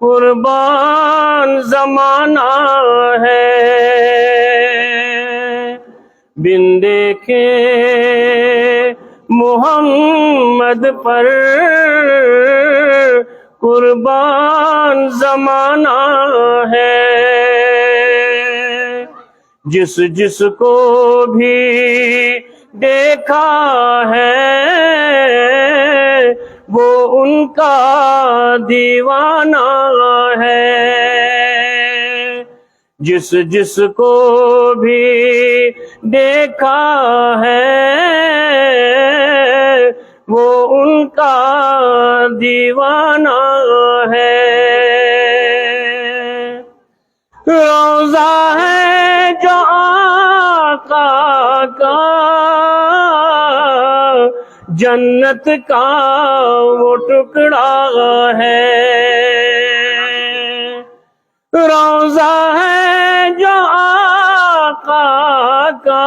قربان زمانہ ہے، بن دیکھے محمد پر قربان زمانہ ہے، جس جس کو بھی دیکھا ہے وہ ان کا دیوانہ ہے، جس جس کو بھی دیکھا ہے وہ ان کا دیوانہ ہے۔ روضہ ہے جو آقا کا جنت کا وہ ٹکڑا ہے، روضہ ہے جو آقا کا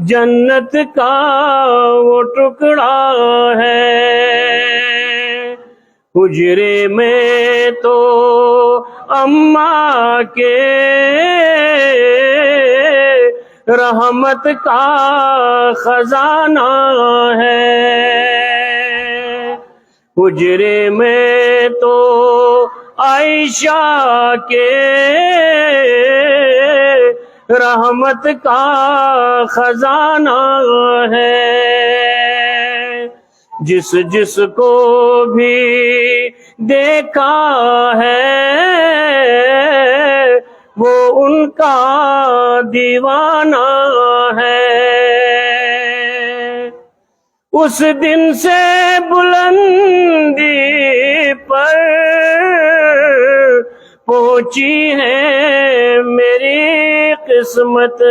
جنت کا وہ ٹکڑا ہے، حجرے میں تو اماں کے رحمت کا خزانہ ہے، حجرے میں تو عائشہ کے رحمت کا خزانہ ہے، جس جس کو بھی دیکھا ہے وہ ان کا دیوانہ ہے۔ اس دن سے بلندی پر پہنچی ہے میری قسمت،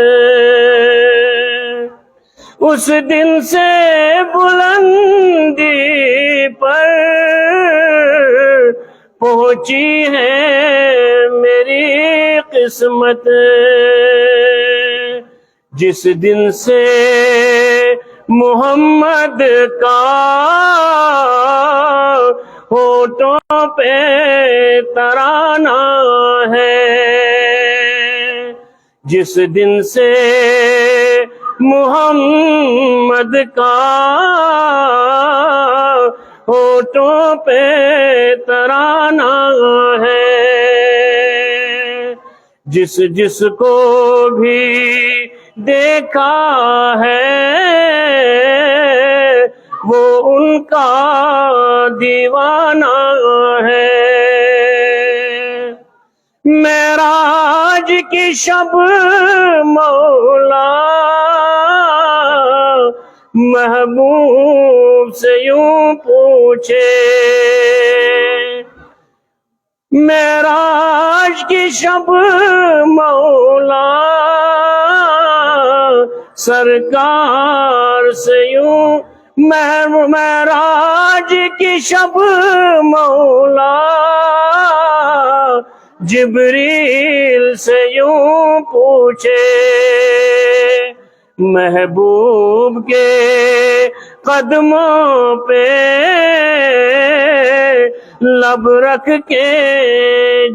اس دن سے بلندی پر پہنچی ہے میری قسمت، جس دن سے محمد کا ہونٹوں پہ ترانہ ہے، جس دن سے محمد کا ہونٹوں پہ ترانہ ہے، جس جس کو بھی دیکھا ہے وہ ان کا دیوانہ ہے۔ معراج کی شب مولا محبوب سے یوں پوچھے، معراج کی شب مولا سرکار سے یوں، معراج کی شب مولا جبریل سے یوں پوچھے، محبوب کے قدموں پہ لب رکھ کے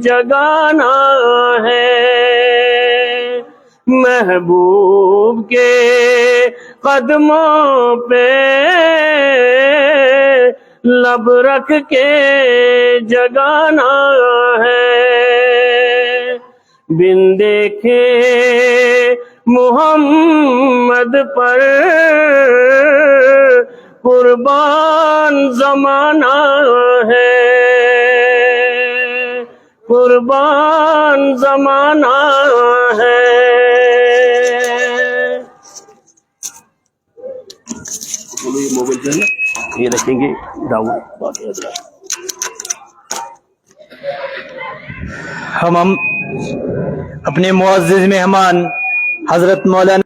جگانا ہے، محبوب کے قدموں پہ لب رکھ کے جگانا ہے، بن دیکھے محمد پر قربان زمانہ ہے، قربان زمانہ ہے۔ موبائل جو ہے نا یہ رکھیں گے ڈاؤن، ہم اپنے معزز مہمان حضرت مولانا